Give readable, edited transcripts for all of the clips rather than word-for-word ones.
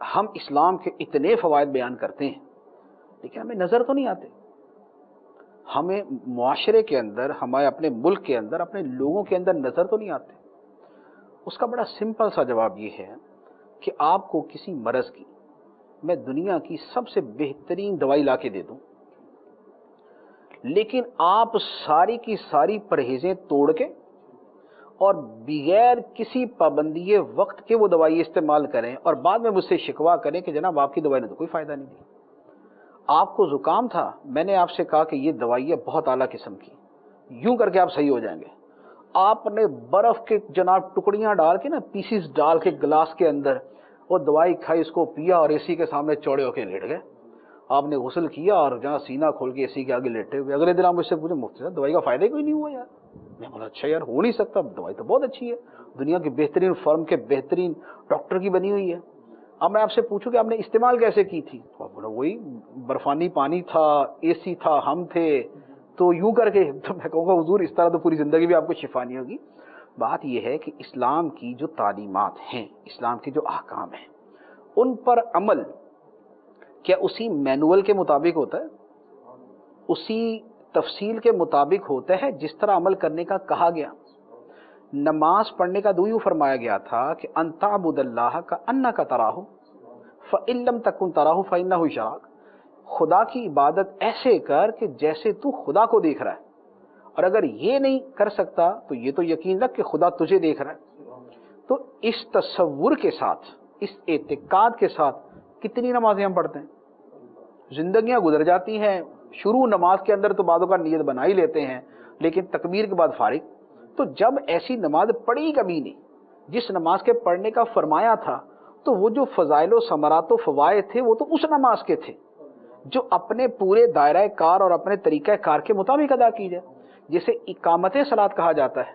ہم اسلام کے اتنے فوائد بیان کرتے ہیں لیکن ہمیں نظر تو نہیں آتے. ہمیں معاشرے کے اندر، ہمارے اپنے ملک کے اندر، اپنے لوگوں کے اندر نظر تو نہیں آتے. اس کا بڑا سمپل سا جواب یہ ہے کہ آپ کو کسی مرض کی میں دنیا کی سب سے بہترین دوائی لا کے دے دوں، لیکن آپ ساری کی ساری پرہیزیں توڑ کے اور بغیر کسی پابندی وقت کے وہ دوائی استعمال کریں اور بعد میں مجھ سے شکوہ کریں کہ جناب آپ کی دوائی نے تو کوئی فائدہ نہیں دیا. آپ کو زکام تھا، میں نے آپ سے کہا کہ یہ دوائی ہے بہت اعلیٰ قسم کی، یوں کر کے آپ صحیح ہو جائیں گے. آپ نے برف کے جناب ٹکڑیاں ڈال کے نا، پیسز ڈال کے گلاس کے اندر وہ دوائی کھائی، اس کو پیا اور اسی کے سامنے چوڑے ہو کے لیٹ گئے. آپ نے غسل کیا اور جہاں سینہ کھول کے اسی کے آگے لیٹے ہوئے. اگلے دن آپ مجھ سے پوچھے مفتی صاحب دوائی کا فائدہ ہی کوئی نہیں ہوا یار. میں بولا اچھا یار، ہو نہیں سکتا، دوائی تو بہت اچھی ہے، دنیا کی بہترین فرم کے بہترین ڈاکٹر کی بنی ہوئی ہے. اب میں آپ سے پوچھوں کہ آپ نے استعمال کیسے کی تھی؟ تو آپ بولا وہی برفانی پانی تھا، اے سی تھا، ہم تھے، تو یوں کر کے. تو میں کہوں گا حضور اس طرح تو پوری زندگی بھی آپ کو شفا نہیں ہوگی. بات یہ ہے کہ اسلام کی جو تعلیمات ہیں، اسلام کے جو احکام ہیں، ان پر عمل کیا اسی مینول کے مطابق ہوتا ہے؟ اسی تفصیل کے مطابق ہوتا ہے جس طرح عمل کرنے کا کہا گیا؟ نماز پڑھنے کا یوں فرمایا گیا تھا کہ ان تعبد اللہ کا انک تراہ فإن لم تکن تراہ فإنہ یراک. خدا کی عبادت ایسے کر کہ جیسے تو خدا کو دیکھ رہا ہے، اور اگر یہ نہیں کر سکتا تو یہ تو یقین رکھ کہ خدا تجھے دیکھ رہا ہے. تو اس تصور کے ساتھ، اس اعتقاد کے ساتھ کتنی نمازیں ہم پڑھتے ہیں؟ زندگیاں گزر جاتی ہیں، شروع نماز کے اندر تو بعدوں کا نیت بنا ہی لیتے ہیں لیکن تکبیر کے بعد فارغ. تو جب ایسی نماز پڑھی کبھی نہیں جس نماز کے پڑھنے کا فرمایا تھا، تو وہ جو فضائل و ثمرات و فوائد تھے وہ تو اس نماز کے تھے جو اپنے پورے دائرہ کار اور اپنے طریقہ کار کے مطابق ادا کی جائے. جسے اقامت صلاۃ کہا جاتا ہے،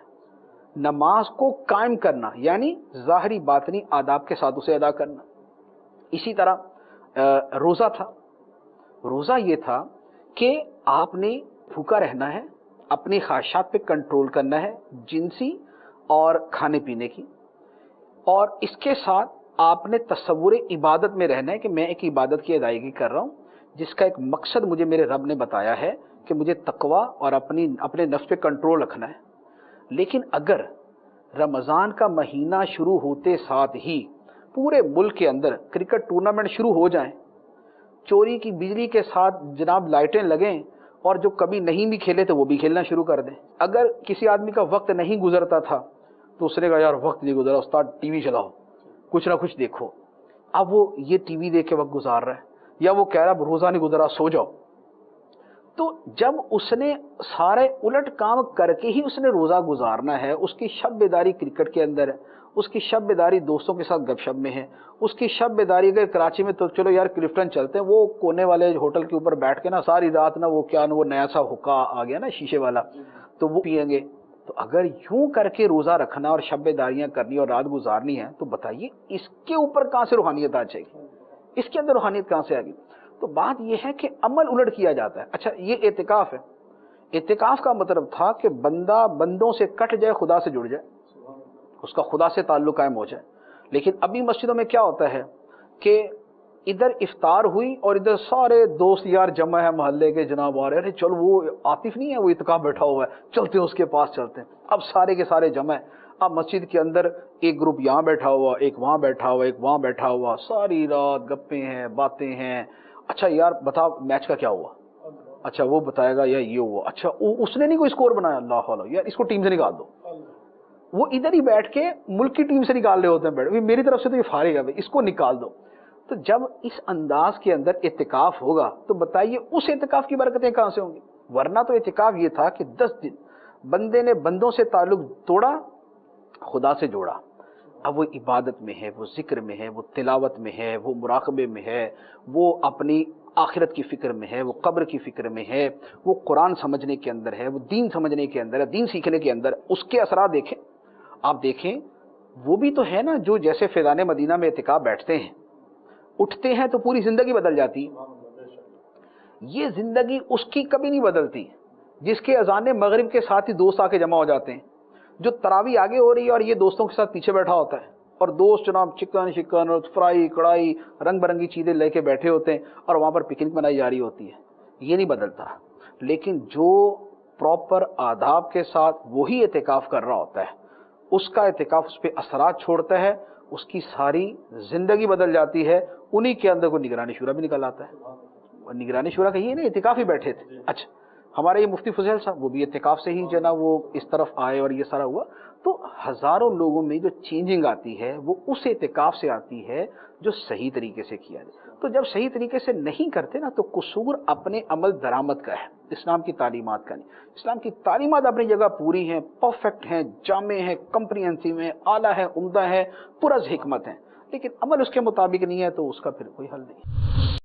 نماز کو قائم کرنا، یعنی ظاہری باطنی آداب کے ساتھ اسے ادا کرنا. اسی طرح روزہ تھا. روزہ یہ تھا کہ آپ نے بھوکا رہنا ہے، اپنی خواہشات پہ کنٹرول کرنا ہے، جنسی اور کھانے پینے کی، اور اس کے ساتھ آپ نے تصور عبادت میں رہنا ہے کہ میں ایک عبادت کی ادائیگی کر رہا ہوں جس کا ایک مقصد مجھے میرے رب نے بتایا ہے کہ مجھے تقوی اور اپنے نفس پہ کنٹرول رکھنا ہے. لیکن اگر رمضان کا مہینہ شروع ہوتے ساتھ ہی پورے ملک کے اندر کرکٹ ٹورنامنٹ شروع ہو جائیں، چوری کی بجلی کے ساتھ جناب لائٹیں لگیں، اور جو کبھی نہیں بھی کھیلے تو وہ بھی کھیلنا شروع کر دیں. اگر کسی آدمی کا وقت نہیں گزرتا تھا تو اس نے کہا یار وقت نہیں گزرا، استاد ٹی وی چلاؤ، کچھ نہ کچھ دیکھو. اب وہ یہ ٹی وی دیکھ کے وقت گزار رہا ہے، یا وہ کہہ رہا روزہ نہیں گزرا سو جاؤ. تو جب اس نے سارے الٹ کام کر کے ہی اس نے روزہ گزارنا ہے، اس کی شب بیداری کرکٹ کے اندر ہے، اس کی شب بیداری دوستوں کے ساتھ گپ شپ میں ہے، اس کی شب بیداری اگر کراچی میں تو چلو یار کلفٹن چلتے ہیں، وہ کونے والے ہوٹل کے اوپر بیٹھ کے نا ساری رات نا وہ کیا وہ نیا سا حقہ آ گیا نا شیشے والا، تو وہ پئیں گے. تو اگر یوں کر کے روزہ رکھنا اور شب بیداریاں کرنی اور رات گزارنی ہے تو بتائیے اس کے اوپر کہاں سے روحانیت آ جائے گی؟ اس کے اندر روحانیت کہاں سے آ گئی؟ تو بات یہ ہے کہ عمل الٹ کیا جاتا ہے. اچھا یہ اعتکاف ہے. اعتکاف کا مطلب تھا کہ بندہ بندوں سے کٹ جائے، خدا سے جڑ جائے، اس کا خدا سے تعلق قائم ہو جائے. لیکن ابھی مسجدوں میں کیا ہوتا ہے کہ ادھر افطار ہوئی اور ادھر سارے دوست یار جمع ہے محلے کے، جناب آ رہے ہیں، چل وہ عاطف نہیں ہے وہ اعتکاف بیٹھا ہوا ہے، چلتے ہیں اس کے پاس چلتے ہیں. اب سارے کے سارے جمع ہے. اب مسجد کے اندر ایک گروپ یہاں بیٹھا ہوا، ایک وہاں بیٹھا ہوا، ایک وہاں بیٹھا ہوا، ساری رات گپیں ہیں، باتیں ہیں. اچھا یار بتا میچ کا کیا ہوا؟ اچھا وہ بتائے گا یا یہ ہوا. اچھا اس نے نہیں کوئی اسکور بنایا، اللہ اللہ یار اس کو ٹیم سے نکال دو. وہ ادھر ہی بیٹھ کے ملک کی ٹیم سے نکال رہے ہوتے ہیں، بیٹھ میری طرف سے تو یہ فارغ ہے، اس کو نکال دو. تو جب اس انداز کے اندر اعتکاف ہوگا تو بتائیے اس اعتکاف کی برکتیں کہاں سے ہوں گی؟ ورنہ تو اعتکاف یہ تھا کہ 10 دن بندے نے بندوں سے تعلق توڑا، خدا سے جوڑا. اب وہ عبادت میں ہے، وہ ذکر میں ہے، وہ تلاوت میں ہے، وہ مراقبے میں ہے، وہ اپنی آخرت کی فکر میں ہے، وہ قبر کی فکر میں ہے، وہ قرآن سمجھنے کے اندر ہے، وہ دین سمجھنے کے اندر ہے، دین سیکھنے کے اندر. اس کے اثرات دیکھیں. آپ دیکھیں وہ بھی تو ہے نا جو جیسے فیضان مدینہ میں اعتکاف بیٹھتے ہیں، اٹھتے ہیں تو پوری زندگی بدل جاتی ہے. یہ زندگی اس کی کبھی نہیں بدلتی جس کے اذان مغرب کے ساتھ ہی دوست آ کے جمع ہو جاتے ہیں، جو تراویح آگے ہو رہی ہے اور یہ دوستوں کے ساتھ پیچھے بیٹھا ہوتا ہے. اور دوست جناب چکن شکن اور فرائی کڑھائی رنگ برنگی چیزیں لے کے بیٹھے ہوتے ہیں اور وہاں پر پکنک منائی جا رہی ہوتی ہے. یہ نہیں بدلتا. لیکن جو پراپر آداب کے ساتھ وہی اعتکاف کر رہا ہوتا ہے، اس کا اعتکاف اس پہ اثرات چھوڑتا ہے، اس کی ساری زندگی بدل جاتی ہے. انہی کے اندر کوئی نگرانی شورا بھی نکل آتا ہے. اور نگرانی شورا کا یہ نہیں اعتکاف ہی بیٹھے تھے. اچھا ہمارے یہ مفتی فضیل صاحب وہ بھی اعتکاف سے ہی جو نا وہ اس طرف آئے اور یہ سارا ہوا. تو ہزاروں لوگوں میں جو چینجنگ آتی ہے وہ اس اعتکاف سے آتی ہے جو صحیح طریقے سے کیا جائے. تو جب صحیح طریقے سے نہیں کرتے نا تو قصور اپنے عمل درآمد کا ہے، اسلام کی تعلیمات کا نہیں. اسلام کی تعلیمات اپنی جگہ پوری ہیں، پرفیکٹ ہیں، جامع ہیں، کمپریہنسو ہیں، اعلیٰ ہیں، عمدہ ہیں، پرز حکمت ہیں، لیکن عمل اس کے مطابق نہیں ہے تو اس کا پھر کوئی حل نہیں.